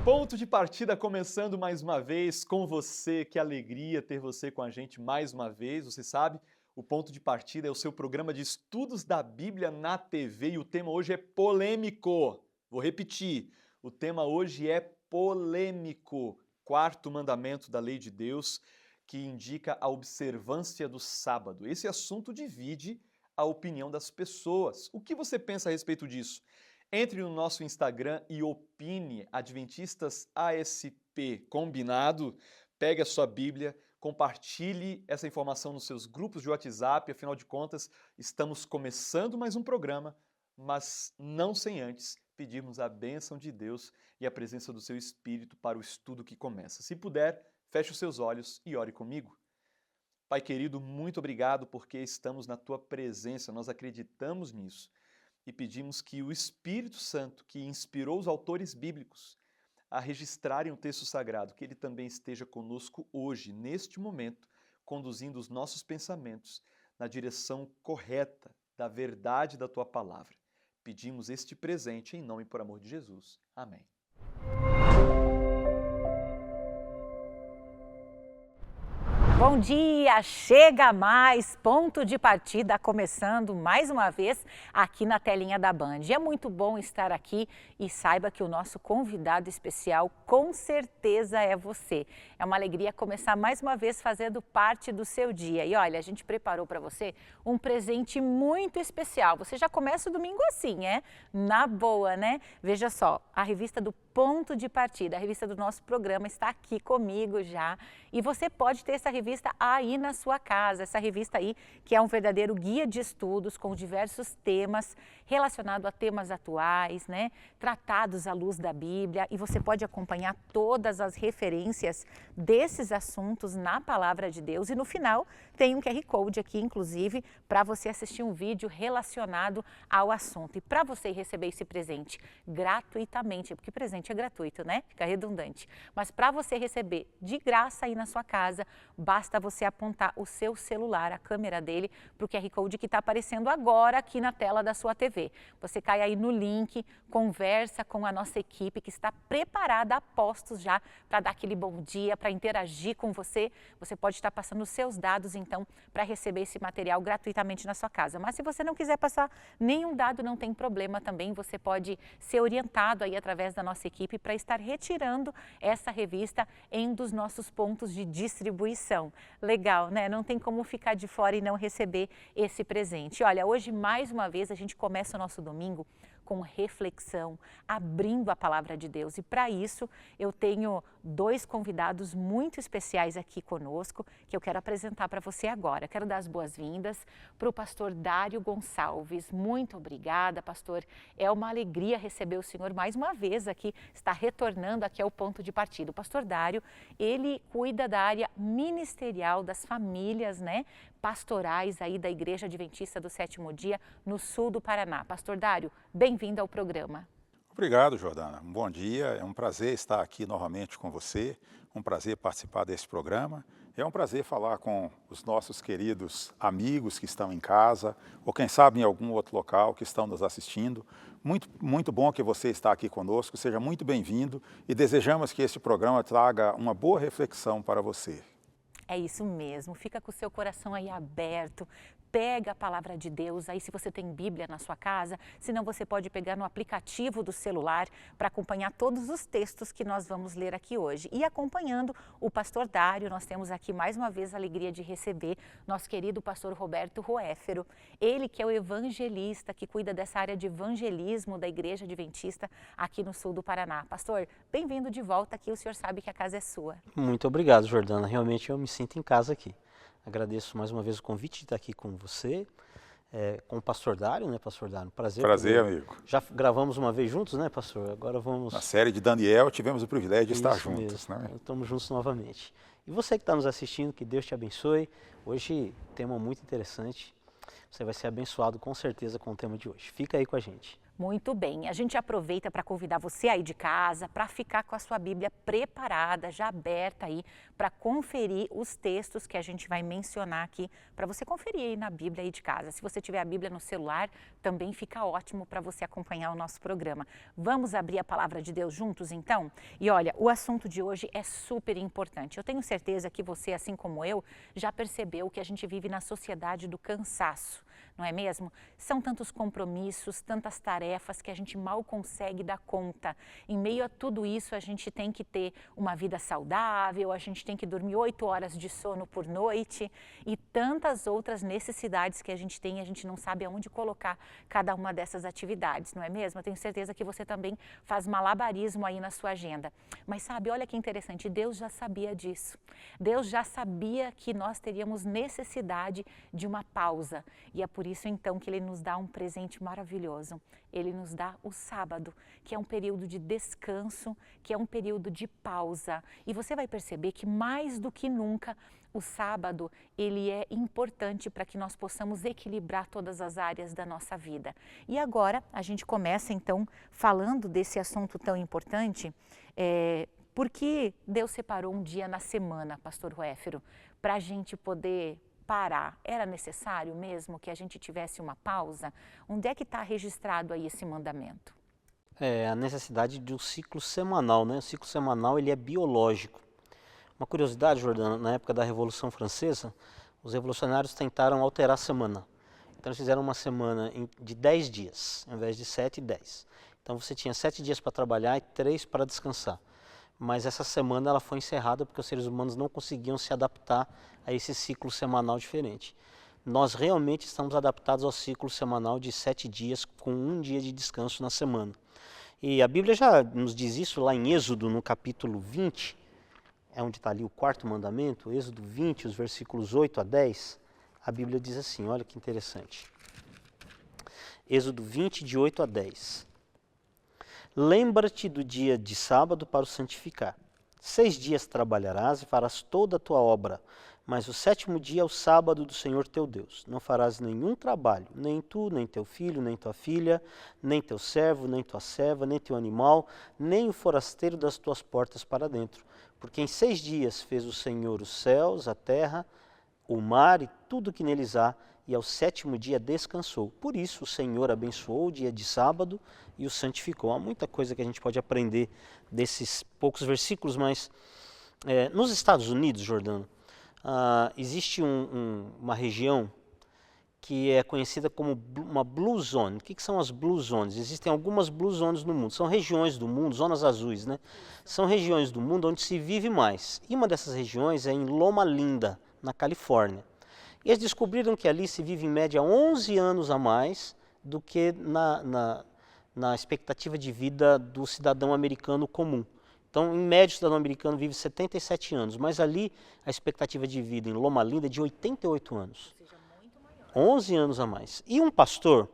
Ponto de partida começando mais uma vez com você. Que alegria ter você com a gente mais uma vez. Você sabe, o Ponto de Partida é o seu programa de estudos da Bíblia na TV e o tema hoje é polêmico. Vou repetir, o tema hoje é polêmico. Quarto mandamento da lei de Deus que indica a observância do sábado. Esse assunto divide a opinião das pessoas. O que você pensa a respeito disso? Entre no nosso Instagram e opine, Adventistas ASP, combinado? Pegue a sua Bíblia, compartilhe essa informação nos seus grupos de WhatsApp, afinal de contas, estamos começando mais um programa, mas não sem antes pedirmos a bênção de Deus e a presença do seu Espírito para o estudo que começa. Se puder, feche os seus olhos e ore comigo. Pai querido, muito obrigado porque estamos na tua presença, nós acreditamos nisso e pedimos que o Espírito Santo, que inspirou os autores bíblicos a registrarem o texto sagrado, que ele também esteja conosco hoje, neste momento, conduzindo os nossos pensamentos na direção correta da verdade da tua palavra. Pedimos este presente em nome e por amor de Jesus. Amém. Bom dia, chega mais, ponto de partida começando mais uma vez aqui na telinha da Band. É muito bom estar aqui e saiba que o nosso convidado especial com certeza é você. É uma alegria começar mais uma vez fazendo parte do seu dia. E olha, a gente preparou para você um presente muito especial. Você já começa o domingo assim, na boa, né? Veja só, a revista do Ponto de Partida, a revista do nosso programa está aqui comigo já e você pode ter essa revista aí na sua casa, essa revista aí que é um verdadeiro guia de estudos com diversos temas relacionados a temas atuais, né? Tratados à luz da Bíblia e você pode acompanhar todas as referências desses assuntos na Palavra de Deus e no final tem um QR Code aqui, inclusive, para você assistir um vídeo relacionado ao assunto. E para você receber esse presente gratuitamente, porque presente é gratuito, né? Fica redundante. Mas para você receber de graça aí na sua casa, basta você apontar o seu celular, a câmera dele, para o QR Code que está aparecendo agora aqui na tela da sua TV. Você cai aí no link, conversa com a nossa equipe que está preparada a postos já para dar aquele bom dia, para interagir com você. Você pode estar passando os seus dados, então, para receber esse material gratuitamente na sua casa. Mas se você não quiser passar nenhum dado, não tem problema também. Você pode ser orientado aí através da nossa equipe para estar retirando essa revista em um dos nossos pontos de distribuição. Legal, né? Não tem como ficar de fora e não receber esse presente. Olha, hoje mais uma vez a gente começa o nosso domingo com reflexão, abrindo a palavra de Deus. E para isso eu tenho dois convidados muito especiais aqui conosco que eu quero apresentar para você agora. Quero dar as boas-vindas para o pastor Dário Gonçalves. Muito obrigada, pastor. É uma alegria receber o senhor mais uma vez aqui, está retornando aqui ao Ponto de Partida. O pastor Dário, ele cuida da área ministerial das famílias, né, pastorais aí da Igreja Adventista do Sétimo Dia no sul do Paraná. Pastor Dário, bem-vindo ao programa. Obrigado, Jordana. Um bom dia, é um prazer estar aqui novamente com você, um prazer participar desse programa. É um prazer falar com os nossos queridos amigos que estão em casa, ou quem sabe em algum outro local que estão nos assistindo. Muito bom que você está aqui conosco, seja muito bem-vindo e desejamos que esse programa traga uma boa reflexão para você. É isso mesmo, fica com o seu coração aí aberto, pega a palavra de Deus, aí se você tem Bíblia na sua casa, senão você pode pegar no aplicativo do celular para acompanhar todos os textos que nós vamos ler aqui hoje. E acompanhando o pastor Dário, nós temos aqui mais uma vez a alegria de receber nosso querido pastor Roberto Roéfero, ele que é o evangelista, que cuida dessa área de evangelismo da Igreja Adventista aqui no sul do Paraná. Pastor, bem-vindo de volta aqui, o senhor sabe que a casa é sua. Muito obrigado, Jordana, realmente eu me sinto em casa aqui. Agradeço mais uma vez o convite de estar aqui com você, com o pastor Dário, né, pastor Dário? Prazer, amigo. Já gravamos uma vez juntos, né, pastor? Agora vamos... Na série de Daniel tivemos o privilégio de estar juntos, mesmo. né? Estamos juntos novamente. E você que está nos assistindo, que Deus te abençoe. Hoje, tema muito interessante. Você vai ser abençoado com certeza com o tema de hoje. Fica aí com a gente. Muito bem, a gente aproveita para convidar você aí de casa para ficar com a sua Bíblia preparada, já aberta aí, para conferir os textos que a gente vai mencionar aqui, para você conferir aí na Bíblia aí de casa. Se você tiver a Bíblia no celular, também fica ótimo para você acompanhar o nosso programa. Vamos abrir a palavra de Deus juntos então? E olha, o assunto de hoje é super importante. Eu tenho certeza que você, assim como eu, já percebeu que a gente vive na sociedade do cansaço, não é mesmo? São tantos compromissos, tantas tarefas que a gente mal consegue dar conta. Em meio a tudo isso, a gente tem que ter uma vida saudável, a gente tem que dormir 8 horas de sono por noite e tantas outras necessidades que a gente não sabe aonde colocar cada uma dessas atividades, não é mesmo? Eu tenho certeza que você também faz malabarismo aí na sua agenda. Mas sabe, olha que interessante, Deus já sabia disso. Deus já sabia que nós teríamos necessidade de uma pausa e é por isso então que Ele nos dá um presente maravilhoso. Ele nos dá o sábado, que é um período de descanso, que é um período de pausa. E você vai perceber que mais do que nunca o sábado ele é importante para que nós possamos equilibrar todas as áreas da nossa vida. E agora a gente começa então falando desse assunto tão importante, porque Deus separou um dia na semana, pastor Ruéfero, para a gente poder parar. Era necessário mesmo que a gente tivesse uma pausa? Onde é que está registrado aí esse mandamento? É a necessidade de um ciclo semanal, né? O ciclo semanal ele é biológico. Uma curiosidade, Jordana, na época da Revolução Francesa, os revolucionários tentaram alterar a semana. Então eles fizeram uma semana de 10 dias, ao invés de 7 e 10. Então você tinha 7 dias para trabalhar e 3 para descansar. Mas essa semana ela foi encerrada porque os seres humanos não conseguiam se adaptar a esse ciclo semanal diferente. Nós realmente estamos adaptados ao ciclo semanal de 7 dias com um dia de descanso na semana. E a Bíblia já nos diz isso lá em Êxodo, no capítulo 20, é onde está ali o 4º mandamento, Êxodo 20, os versículos 8 a 10, a Bíblia diz assim, olha que interessante. Êxodo 20, de 8 a 10. Lembra-te do dia de sábado para o santificar. 6 dias trabalharás e farás toda a tua obra, mas o 7º dia é o sábado do Senhor teu Deus. Não farás nenhum trabalho, nem tu, nem teu filho, nem tua filha, nem teu servo, nem tua serva, nem teu animal, nem o forasteiro das tuas portas para dentro. Porque em 6 dias fez o Senhor os céus, a terra, o mar e tudo que neles há, e ao 7º dia descansou. Por isso o Senhor abençoou o dia de sábado e o santificou. Há muita coisa que a gente pode aprender desses poucos versículos, mas nos Estados Unidos, Jordano, existe uma região que é conhecida como uma Blue Zone. O que são as Blue Zones? Existem algumas Blue Zones no mundo, são regiões do mundo, zonas azuis, né? São regiões do mundo onde se vive mais. E uma dessas regiões é em Loma Linda, na Califórnia. E eles descobriram que ali se vive em média 11 anos a mais do que na expectativa de vida do cidadão americano comum. Então, em média, o cidadão americano vive 77 anos, mas ali a expectativa de vida em Loma Linda é de 88 anos. Ou seja, muito maior. 11 anos a mais. E um pastor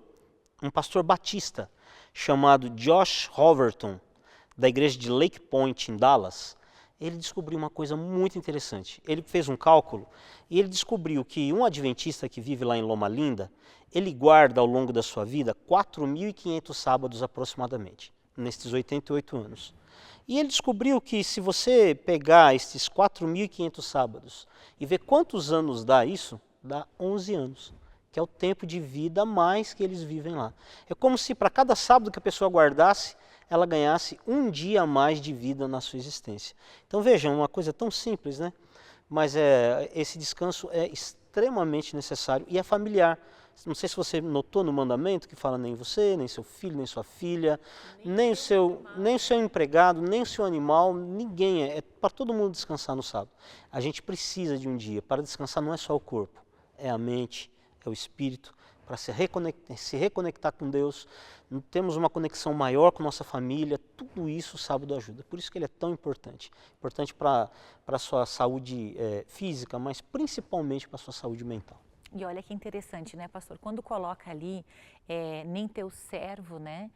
batista, chamado Josh Hoverton, da igreja de Lake Point, em Dallas, ele descobriu uma coisa muito interessante. Ele fez um cálculo e ele descobriu que um adventista que vive lá em Loma Linda, ele guarda ao longo da sua vida 4.500 sábados aproximadamente, nesses 88 anos. E ele descobriu que se você pegar esses 4.500 sábados e ver quantos anos dá isso, dá 11 anos, que é o tempo de vida a mais que eles vivem lá. É como se para cada sábado que a pessoa guardasse, ela ganhasse um dia a mais de vida na sua existência. Então vejam, uma coisa tão simples, né? Mas esse descanso é extremamente necessário e é familiar. Não sei se você notou no mandamento que fala nem você, nem seu filho, nem sua filha, nem o seu empregado, nem o seu animal, ninguém. É para todo mundo descansar no sábado. A gente precisa de um dia. Para descansar não é só o corpo, é a mente, é o espírito, para se reconectar com Deus. Temos uma conexão maior com nossa família, tudo isso o sábado ajuda. Por isso que ele é tão importante. Importante para a sua saúde física, mas principalmente para a sua saúde mental. E olha que interessante, né, pastor? Quando coloca ali nem teu servo, né?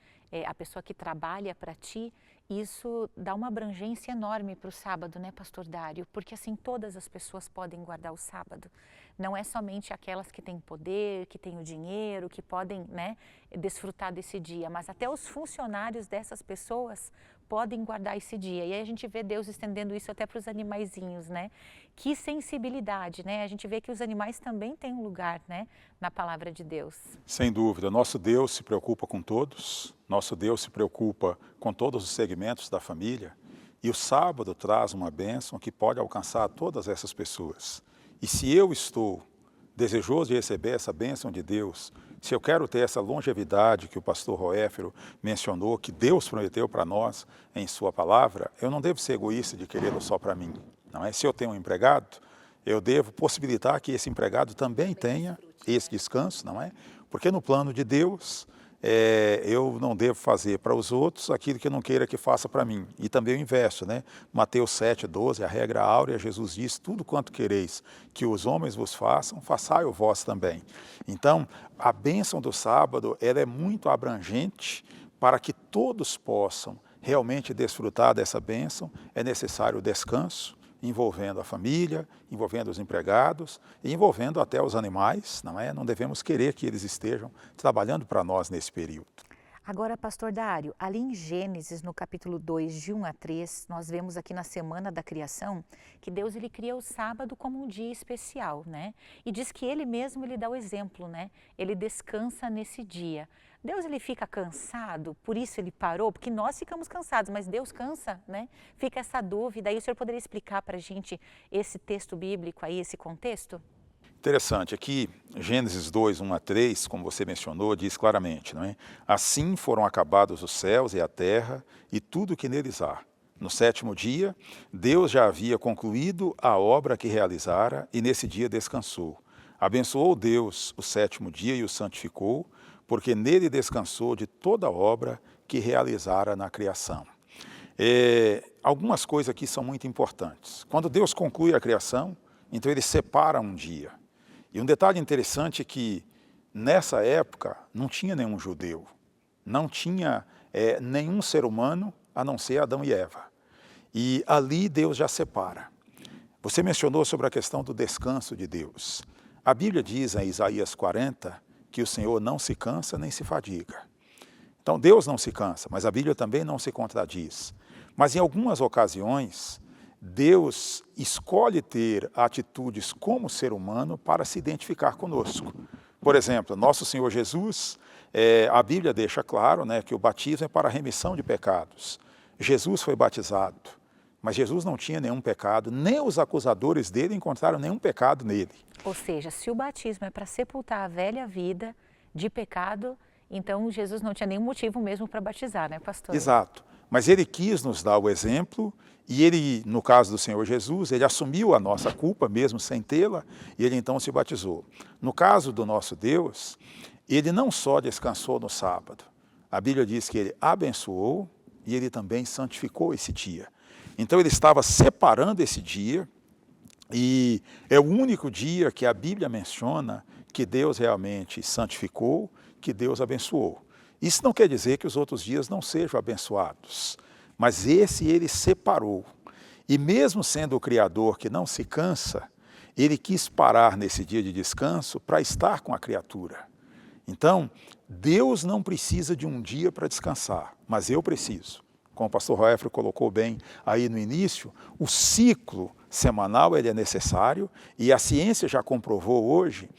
A pessoa que trabalha para ti, isso dá uma abrangência enorme para o sábado, né, pastor Dário? Porque assim, todas as pessoas podem guardar o sábado. Não é somente aquelas que têm poder, que têm o dinheiro, que podem, né, desfrutar desse dia, mas até os funcionários dessas pessoas podem guardar esse dia. E aí a gente vê Deus estendendo isso até para os animaizinhos, né? Que sensibilidade, né? A gente vê que os animais também têm um lugar, né, na palavra de Deus. Sem dúvida, nosso Deus se preocupa com todos, nosso Deus se preocupa com todos os segmentos da família, e o sábado traz uma bênção que pode alcançar todas essas pessoas. E se eu estou desejoso de receber essa bênção de Deus, se eu quero ter essa longevidade que o pastor Roéfero mencionou, que Deus prometeu para nós em sua palavra, eu não devo ser egoísta de querê-lo só para mim. Não é? Se eu tenho um empregado, eu devo possibilitar que esse empregado também tenha esse descanso, não é? Porque no plano de Deus, eu não devo fazer para os outros aquilo que eu não queira que faça para mim. E também o inverso, né? Mateus 7:12, a regra áurea, Jesus diz, tudo quanto quereis que os homens vos façam, façai-o vós também. Então, a bênção do sábado, ela é muito abrangente para que todos possam realmente desfrutar dessa bênção. É necessário o descanso, envolvendo a família, envolvendo os empregados e envolvendo até os animais, não é? Não devemos querer que eles estejam trabalhando para nós nesse período. Agora, pastor Dário, ali em Gênesis, no capítulo 2, de 1 a 3, nós vemos aqui na semana da criação que Deus ele cria o sábado como um dia especial, né? E diz que ele mesmo ele dá o exemplo, né? Ele descansa nesse dia. Deus ele fica cansado, por isso ele parou, porque nós ficamos cansados, mas Deus cansa, né? Fica essa dúvida. Aí o senhor poderia explicar para a gente esse texto bíblico aí, esse contexto? Interessante, aqui Gênesis 2, 1 a 3, como você mencionou, diz claramente, não é? Assim foram acabados os céus e a terra e tudo que neles há. No sétimo dia, Deus já havia concluído a obra que realizara e nesse dia descansou. Abençoou Deus o sétimo dia e o santificou, porque nele descansou de toda a obra que realizara na criação. Algumas coisas aqui são muito importantes. Quando Deus conclui a criação, então ele separa um dia. E um detalhe interessante é que, nessa época, não tinha nenhum judeu, não tinha nenhum ser humano, a não ser Adão e Eva. E ali Deus já separa. Você mencionou sobre a questão do descanso de Deus. A Bíblia diz em Isaías 40 que o Senhor não se cansa nem se fadiga. Então Deus não se cansa, mas a Bíblia também não se contradiz. Mas em algumas ocasiões, Deus escolhe ter atitudes como ser humano para se identificar conosco. Por exemplo, nosso Senhor Jesus, a Bíblia deixa claro, né, que o batismo é para a remissão de pecados. Jesus foi batizado, mas Jesus não tinha nenhum pecado, nem os acusadores dele encontraram nenhum pecado nele. Ou seja, se o batismo é para sepultar a velha vida de pecado, então Jesus não tinha nenhum motivo mesmo para batizar, né, pastor? Exato. Mas ele quis nos dar o exemplo e ele, no caso do Senhor Jesus, ele assumiu a nossa culpa mesmo sem tê-la e ele então se batizou. No caso do nosso Deus, ele não só descansou no sábado, a Bíblia diz que ele abençoou e ele também santificou esse dia. Então ele estava separando esse dia e é o único dia que a Bíblia menciona que Deus realmente santificou, que Deus abençoou. Isso não quer dizer que os outros dias não sejam abençoados, mas esse ele separou. E mesmo sendo o Criador que não se cansa, ele quis parar nesse dia de descanso para estar com a criatura. Então, Deus não precisa de um dia para descansar, mas eu preciso. Como o pastor Roéfero colocou bem aí no início, o ciclo semanal ele é necessário e a ciência já comprovou hoje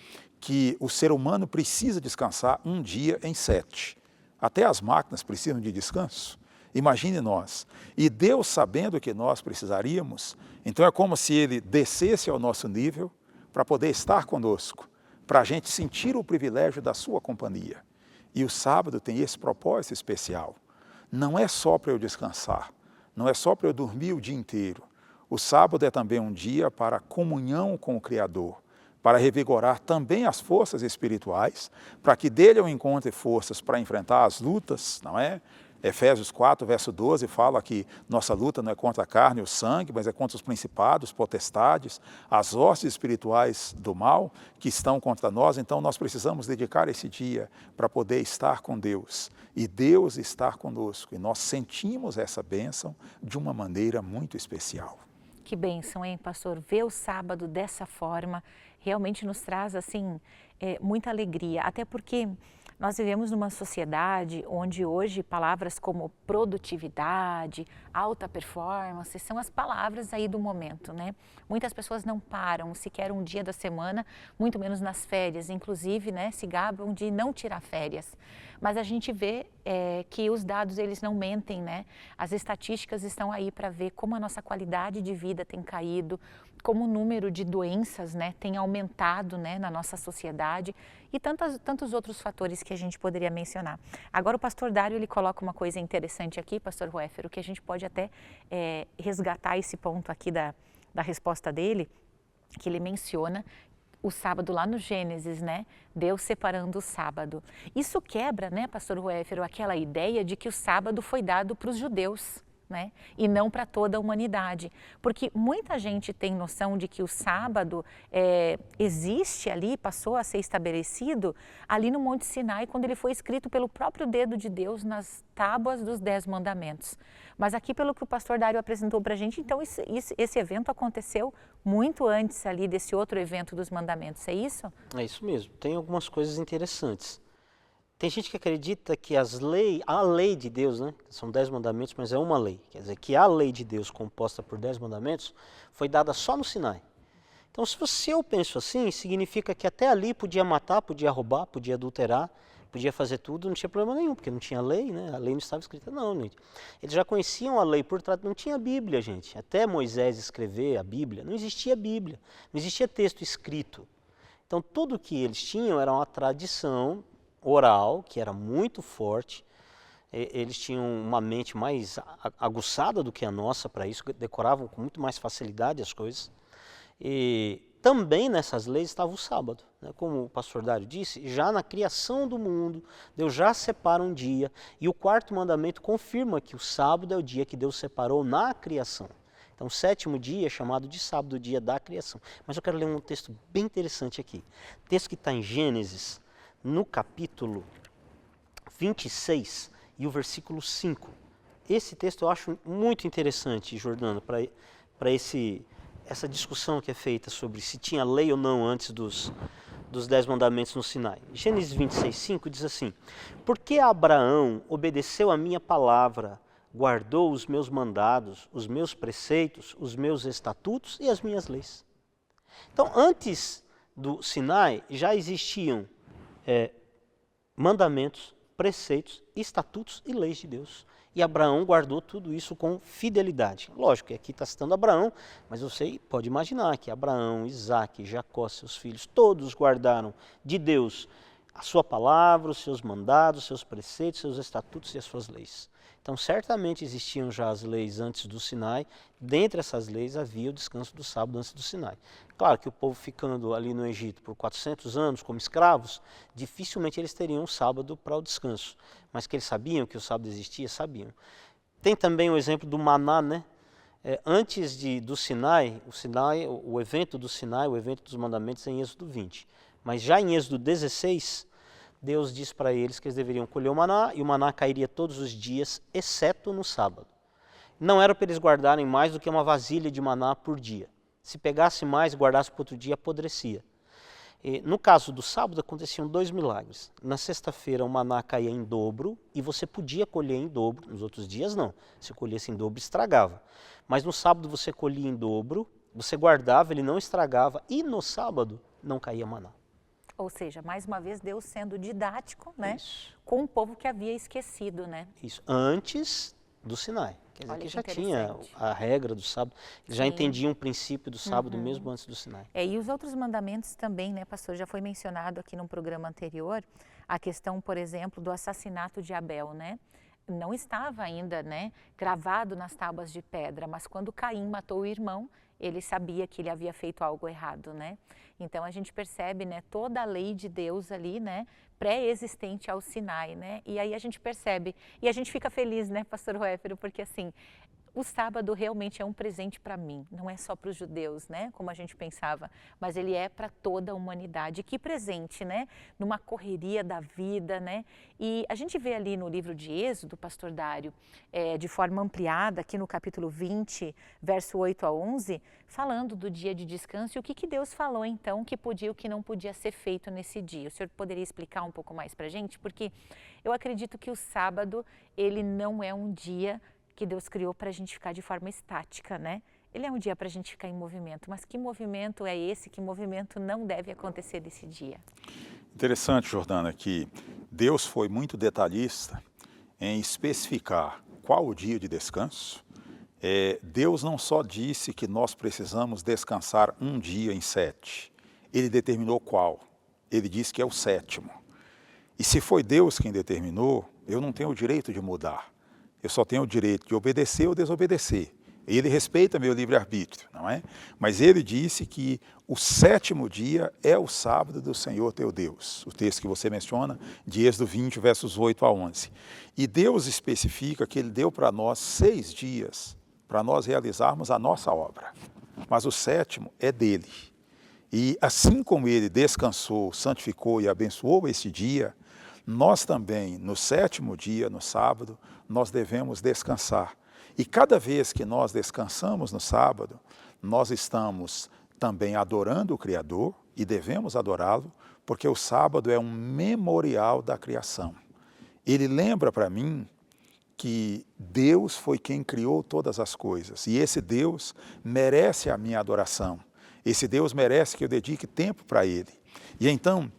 que o ser humano precisa descansar um dia em 7. Até as máquinas precisam de descanso. Imagine nós. E Deus, sabendo que nós precisaríamos, então é como se ele descesse ao nosso nível para poder estar conosco, para a gente sentir o privilégio da sua companhia. E o sábado tem esse propósito especial. Não é só para eu descansar, não é só para eu dormir o dia inteiro. O sábado é também um dia para a comunhão com o Criador, para revigorar também as forças espirituais, para que dele eu encontre forças para enfrentar as lutas, não é? Efésios 4, verso 12, fala que nossa luta não é contra a carne e o sangue, mas é contra os principados, potestades, as hostes espirituais do mal que estão contra nós. Então, nós precisamos dedicar esse dia para poder estar com Deus e Deus estar conosco. E nós sentimos essa bênção de uma maneira muito especial. Que bênção, hein, pastor? Ver o sábado dessa forma realmente nos traz, assim, muita alegria. Até porque nós vivemos numa sociedade onde hoje palavras como produtividade, alta performance, são as palavras aí do momento, né? Muitas pessoas não param sequer um dia da semana, muito menos nas férias, inclusive, né, se gabam de não tirar férias. Mas a gente vê que os dados, eles não mentem, né? As estatísticas estão aí para ver como a nossa qualidade de vida tem caído, como o número de doenças, né, tem aumentado, né, na nossa sociedade e tantos outros fatores que a gente poderia mencionar. Agora o pastor Dário, ele coloca uma coisa interessante aqui, pastor Ruéfero, que a gente pode até resgatar esse ponto aqui da resposta dele, que ele menciona o sábado lá no Gênesis, né? Deus separando o sábado. Isso quebra, né, pastor Ruéfero, aquela ideia de que o sábado foi dado para os judeus, né? E não para toda a humanidade. Porque muita gente tem noção de que o sábado existe ali, passou a ser estabelecido ali no Monte Sinai, quando ele foi escrito pelo próprio dedo de Deus nas tábuas dos 10 mandamentos. Mas aqui, pelo que o pastor Dário apresentou para a gente, então esse evento aconteceu muito antes ali desse outro evento dos mandamentos, é isso? É isso mesmo. Tem algumas coisas interessantes. Tem gente que acredita que a lei de Deus, né, são 10 mandamentos, mas é uma lei. Quer dizer, que a lei de Deus composta por 10 mandamentos foi dada só no Sinai. Então, se eu penso assim, significa que até ali podia matar, podia roubar, podia adulterar, podia fazer tudo, não tinha problema nenhum, porque não tinha lei, né? A lei não estava escrita, não, gente. Eles já conheciam a lei por trás, não tinha Bíblia, gente. Até Moisés escrever a Bíblia, não existia Bíblia, não existia texto escrito. Então, tudo que eles tinham era uma tradição oral, que era muito forte. Eles tinham uma mente mais aguçada do que a nossa para isso, decoravam com muito mais facilidade as coisas. E também nessas leis estava o sábado, né? Como o pastor Dário disse, já na criação do mundo, Deus já separa um dia, e o quarto mandamento confirma que o sábado é o dia que Deus separou na criação. Então, o 7º dia é chamado de sábado, o dia da criação. Mas eu quero ler um texto bem interessante aqui. Texto que está em Gênesis, no capítulo 26 e o versículo 5. Esse texto eu acho muito interessante, Jordano, para essa discussão que é feita sobre se tinha lei ou não antes dos 10 mandamentos no Sinai. Gênesis 26, 5 diz assim: porque Abraão obedeceu a minha palavra, guardou os meus mandados, os meus preceitos, os meus estatutos e as minhas leis. Então, antes do Sinai, já existiam mandamentos, preceitos, estatutos e leis de Deus. E Abraão guardou tudo isso com fidelidade. Lógico que aqui está citando Abraão, mas você pode imaginar que Abraão, Isaque, Jacó, seus filhos, todos guardaram de Deus a sua palavra, os seus mandados, seus preceitos, seus estatutos e as suas leis. Então, certamente existiam já as leis antes do Sinai. Dentre essas leis havia o descanso do sábado antes do Sinai. Claro que o povo ficando ali no Egito por 400 anos como escravos, dificilmente eles teriam um sábado para o descanso. Mas que eles sabiam que o sábado existia, sabiam. Tem também o exemplo do maná, né? Antes do Sinai, o evento do Sinai, o evento dos mandamentos é em Êxodo 20. Mas já em Êxodo 16, Deus diz para eles que eles deveriam colher o maná, e o maná cairia todos os dias, exceto no sábado. Não era para eles guardarem mais do que uma vasilha de maná por dia. Se pegasse mais e guardasse para outro dia, apodrecia. No caso do sábado, aconteciam 2 milagres. Na sexta-feira, o maná caía em dobro e você podia colher em dobro. Nos outros dias, não. Se colhesse em dobro, estragava. Mas no sábado, você colhia em dobro, você guardava, ele não estragava, e no sábado, não caía maná. Ou seja, mais uma vez, Deus sendo didático, né? Isso. Com um povo que havia esquecido, né? Isso, antes do Sinai. Quer dizer, Olha que que já tinha interessante. a regra do sábado, eles já Sim. entendiam o princípio do sábado mesmo antes do Sinai. E os outros mandamentos também, né, pastor? Já foi mencionado aqui num programa anterior a questão, por exemplo, do assassinato de Abel, né? Não estava ainda, né, gravado nas tábuas de pedra, mas quando Caim matou o irmão, ele sabia que ele havia feito algo errado, né? Então a gente percebe, né, toda a lei de Deus ali, né, pré-existente ao Sinai, né? E aí a gente percebe, e a gente fica feliz, né, pastor Ruéfero, porque assim, o sábado realmente é um presente para mim, não é só para os judeus, né, como a gente pensava, mas ele é para toda a humanidade. Que presente, né, numa correria da vida, né? E a gente vê ali no livro de Êxodo, pastor Dário, de forma ampliada, aqui no capítulo 20, verso 8 a 11, falando do dia de descanso e o que Deus falou então que podia e o que não podia ser feito nesse dia. O senhor poderia explicar um pouco mais para a gente? Porque eu acredito que o sábado, ele não é um dia que Deus criou para a gente ficar de forma estática, né? Ele é um dia para a gente ficar em movimento, mas que movimento é esse? Que movimento não deve acontecer nesse dia? Interessante, Jordana, que Deus foi muito detalhista em especificar qual o dia de descanso. Deus não só disse que nós precisamos descansar um dia em 7, Ele determinou qual. Ele disse que é o 7º. E se foi Deus quem determinou, eu não tenho o direito de mudar. Eu só tenho o direito de obedecer ou desobedecer. Ele respeita meu livre-arbítrio, não é? Mas ele disse que o 7º dia é o sábado do Senhor teu Deus. O texto que você menciona, de Êxodo 20, versos 8 a 11. E Deus especifica que ele deu para nós 6 dias para nós realizarmos a nossa obra. Mas o 7º é dele. E assim como ele descansou, santificou e abençoou esse dia, nós também, no 7º dia, no sábado, nós devemos descansar. E cada vez que nós descansamos no sábado, nós estamos também adorando o Criador e devemos adorá-lo, porque o sábado é um memorial da criação. Ele lembra para mim que Deus foi quem criou todas as coisas e esse Deus merece a minha adoração. Esse Deus merece que eu dedique tempo para Ele. E então,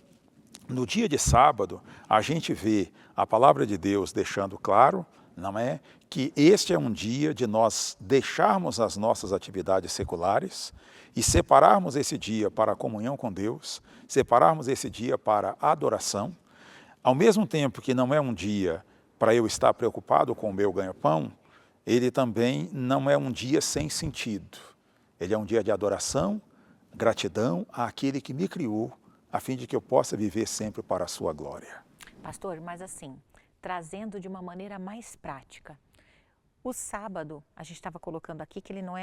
no dia de sábado, a gente vê a palavra de Deus deixando claro, não é, que este é um dia de nós deixarmos as nossas atividades seculares e separarmos esse dia para a comunhão com Deus, separarmos esse dia para a adoração, ao mesmo tempo que não é um dia para eu estar preocupado com o meu ganha-pão, ele também não é um dia sem sentido. Ele é um dia de adoração, gratidão àquele que me criou, a fim de que eu possa viver sempre para a sua glória. Pastor, mas assim, trazendo de uma maneira mais prática, o sábado, a gente estava colocando aqui que ele não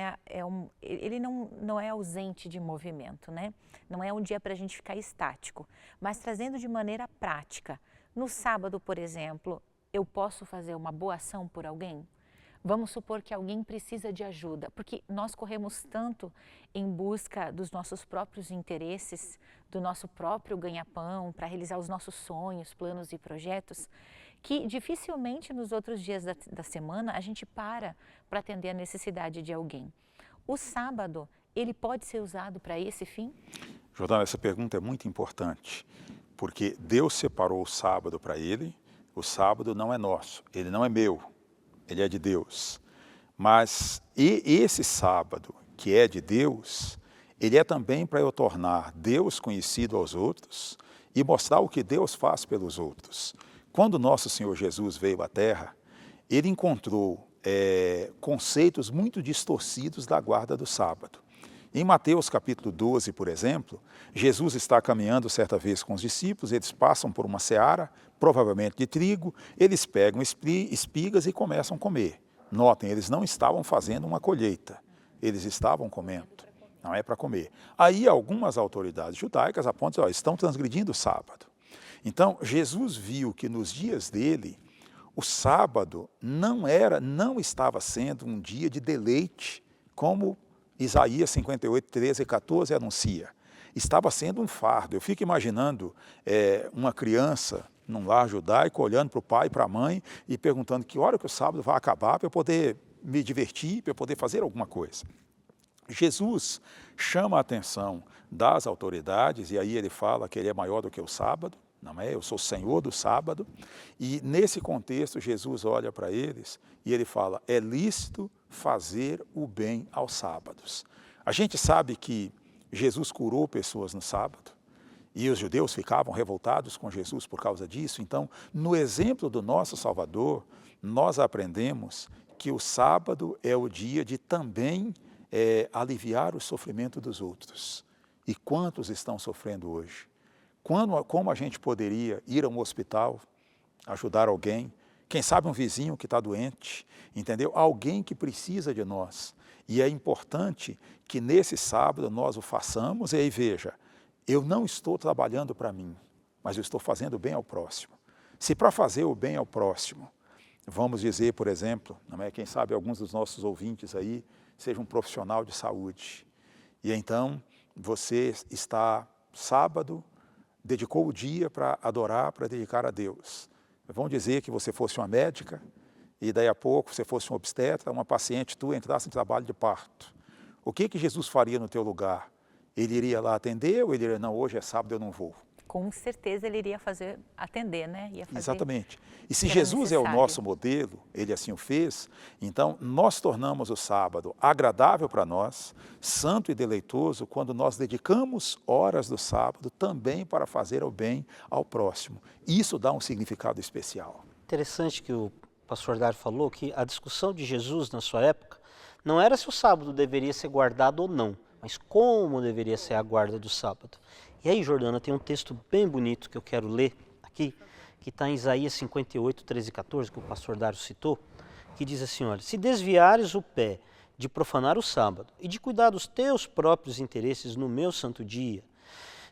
não é ausente de movimento, né? Não é um dia para a gente ficar estático, mas trazendo de maneira prática. No sábado, por exemplo, eu posso fazer uma boa ação por alguém? Vamos supor que alguém precisa de ajuda, porque nós corremos tanto em busca dos nossos próprios interesses, do nosso próprio ganha-pão, para realizar os nossos sonhos, planos e projetos, que dificilmente nos outros dias da semana a gente para atender a necessidade de alguém. O sábado, ele pode ser usado para esse fim? Jordana, essa pergunta é muito importante, porque Deus separou o sábado para Ele, o sábado não é nosso, ele não é meu. Ele é de Deus. Mas esse sábado, que é de Deus, ele é também para eu tornar Deus conhecido aos outros e mostrar o que Deus faz pelos outros. Quando nosso Senhor Jesus veio à Terra, ele encontrou conceitos muito distorcidos da guarda do sábado. Em Mateus capítulo 12, por exemplo, Jesus está caminhando certa vez com os discípulos, eles passam por uma seara, provavelmente de trigo, eles pegam espigas e começam a comer. Notem, eles não estavam fazendo uma colheita, eles estavam comendo, não é para comer. Aí algumas autoridades judaicas apontam, estão transgredindo o sábado. Então, Jesus viu que nos dias dele, o sábado não estava sendo um dia de deleite, como Isaías 58, 13 e 14 anuncia. Estava sendo um fardo. Eu fico imaginando uma criança num lar judaico olhando para o pai e para a mãe e perguntando que hora que o sábado vai acabar para eu poder me divertir, para eu poder fazer alguma coisa. Jesus chama a atenção das autoridades e aí ele fala que ele é maior do que o sábado, não é? Eu sou Senhor do sábado. E nesse contexto Jesus olha para eles e ele fala, é lícito fazer o bem aos sábados. A gente sabe que Jesus curou pessoas no sábado e os judeus ficavam revoltados com Jesus por causa disso. Então, no exemplo do nosso Salvador, nós aprendemos que o sábado é o dia de também aliviar o sofrimento dos outros. E quantos estão sofrendo hoje? como a gente poderia ir a um hospital, ajudar alguém, quem sabe um vizinho que está doente, entendeu? Alguém que precisa de nós. E é importante que nesse sábado nós o façamos, e aí veja, eu não estou trabalhando para mim, mas eu estou fazendo bem ao próximo. Se para fazer o bem ao próximo, vamos dizer, por exemplo, não é, quem sabe alguns dos nossos ouvintes aí seja um profissional de saúde, e então você está sábado, dedicou o dia para adorar, para dedicar a Deus. Vamos dizer que você fosse uma médica e daí a pouco você fosse um obstetra, uma paciente tua entrasse em trabalho de parto. O que Jesus faria no teu lugar? Ele iria lá atender ou ele iria, não, hoje é sábado, eu não vou? Com certeza ele iria atender, né? Ia fazer. Exatamente. E se Jesus é o nosso modelo, ele assim o fez, então nós tornamos o sábado agradável para nós, santo e deleitoso, quando nós dedicamos horas do sábado também para fazer o bem ao próximo. Isso dá um significado especial. Interessante que o pastor Dário falou que a discussão de Jesus na sua época não era se o sábado deveria ser guardado ou não, mas como deveria ser a guarda do sábado. E aí, Jordana, tem um texto bem bonito que eu quero ler aqui, que está em Isaías 58, 13 e 14, que o pastor Dário citou, que diz assim, olha, se desviares o pé de profanar o sábado e de cuidar dos teus próprios interesses no meu santo dia,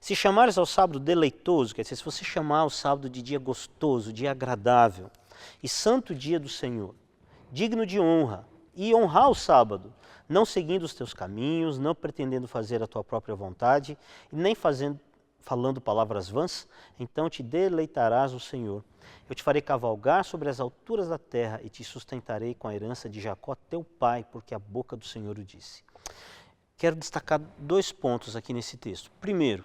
se chamares ao sábado deleitoso, quer dizer, se você chamar o sábado de dia gostoso, dia agradável, e santo dia do Senhor, digno de honra, e honrar o sábado, não seguindo os teus caminhos, não pretendendo fazer a tua própria vontade, e nem falando palavras vãs, então te deleitarás o Senhor. Eu te farei cavalgar sobre as alturas da terra e te sustentarei com a herança de Jacó, teu pai, porque a boca do Senhor o disse. Quero destacar 2 pontos aqui nesse texto. Primeiro,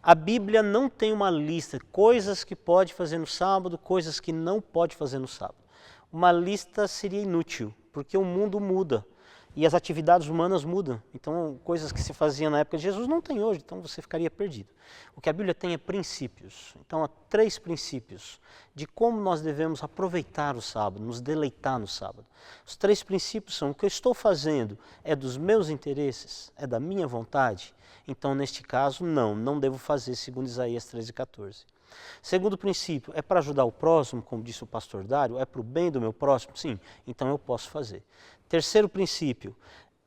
a Bíblia não tem uma lista de coisas que pode fazer no sábado, coisas que não pode fazer no sábado. Uma lista seria inútil, porque o mundo muda. E as atividades humanas mudam, então coisas que se faziam na época de Jesus não tem hoje, então você ficaria perdido. O que a Bíblia tem é princípios, então há 3 princípios de como nós devemos aproveitar o sábado, nos deleitar no sábado. Os 3 princípios são: o que eu estou fazendo é dos meus interesses, é da minha vontade? Então neste caso não devo fazer, segundo Isaías 13:14. Segundo princípio, é para ajudar o próximo, como disse o pastor Dário, é para o bem do meu próximo? Sim, então eu posso fazer. Terceiro princípio,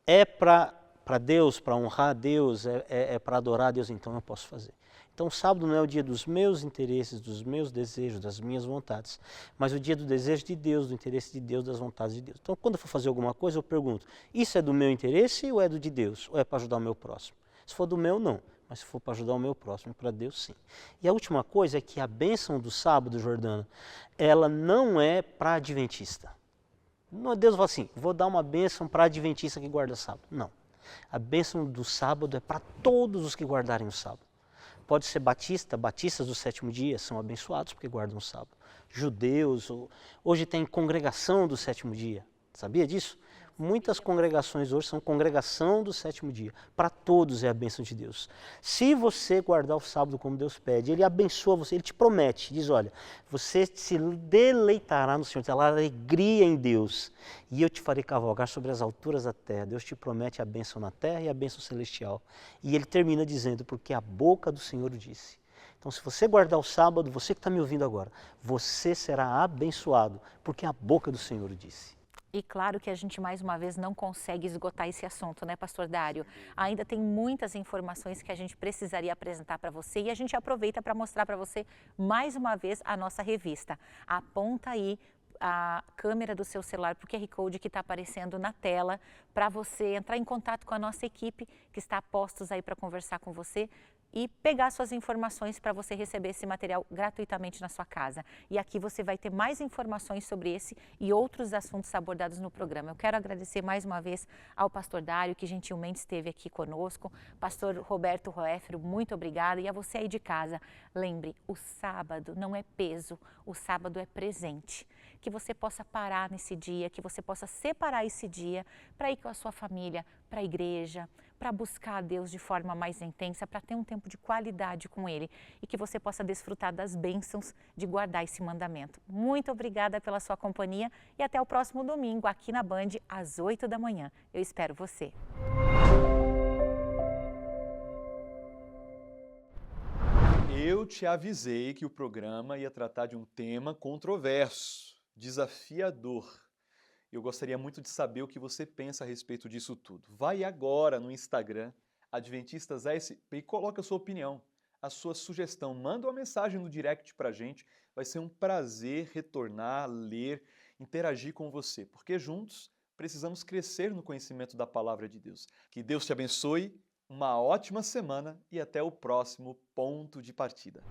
é para Deus, para honrar a Deus, é para adorar a Deus, então eu posso fazer. Então o sábado não é o dia dos meus interesses, dos meus desejos, das minhas vontades, mas o dia do desejo de Deus, do interesse de Deus, das vontades de Deus. Então quando eu for fazer alguma coisa, eu pergunto, isso é do meu interesse ou é do de Deus? Ou é para ajudar o meu próximo? Se for do meu, não. Mas se for para ajudar o meu próximo, para Deus, sim. E a última coisa é que a bênção do sábado, Jordana, ela não é para adventista. Deus fala assim, vou dar uma bênção para adventista que guarda sábado. Não. A bênção do sábado é para todos os que guardarem o sábado. Pode ser batistas do 7º dia são abençoados porque guardam o sábado. Judeus, hoje tem congregação do 7º dia. Sabia disso? Muitas congregações hoje são congregação do 7º dia. Para todos é a bênção de Deus. Se você guardar o sábado como Deus pede, Ele abençoa você, Ele te promete, diz, olha, você se deleitará no Senhor, terá alegria em Deus, e eu te farei cavalgar sobre as alturas da terra. Deus te promete a bênção na terra e a bênção celestial. E Ele termina dizendo, porque a boca do Senhor o disse. Então, se você guardar o sábado, você que está me ouvindo agora, você será abençoado, porque a boca do Senhor o disse. E claro que a gente, mais uma vez, não consegue esgotar esse assunto, né, pastor Dário? Ainda tem muitas informações que a gente precisaria apresentar para você e a gente aproveita para mostrar para você, mais uma vez, a nossa revista. Aponta aí a câmera do seu celular para o QR Code que está aparecendo na tela para você entrar em contato com a nossa equipe que está a postos aí para conversar com você e pegar suas informações para você receber esse material gratuitamente na sua casa. E aqui você vai ter mais informações sobre esse e outros assuntos abordados no programa. Eu quero agradecer mais uma vez ao pastor Dário, que gentilmente esteve aqui conosco. Pastor Roberto Roéfero, muito obrigada. E a você aí de casa, lembre, o sábado não é peso, o sábado é presente. Que você possa parar nesse dia, que você possa separar esse dia para ir com a sua família, para a igreja, para buscar a Deus de forma mais intensa, para ter um tempo de qualidade com Ele e que você possa desfrutar das bênçãos de guardar esse mandamento. Muito obrigada pela sua companhia e até o próximo domingo aqui na Band, às 8 da manhã. Eu espero você. Eu Eu te avisei que o programa ia tratar de um tema controverso, desafiador. Eu gostaria muito de saber o que você pensa a respeito disso tudo. Vai agora no Instagram, Adventistas ASP, e coloca a sua opinião, a sua sugestão. Manda uma mensagem no direct pra gente. Vai ser um prazer retornar, ler, interagir com você, porque juntos precisamos crescer no conhecimento da palavra de Deus. Que Deus te abençoe, uma ótima semana e até o próximo ponto de partida.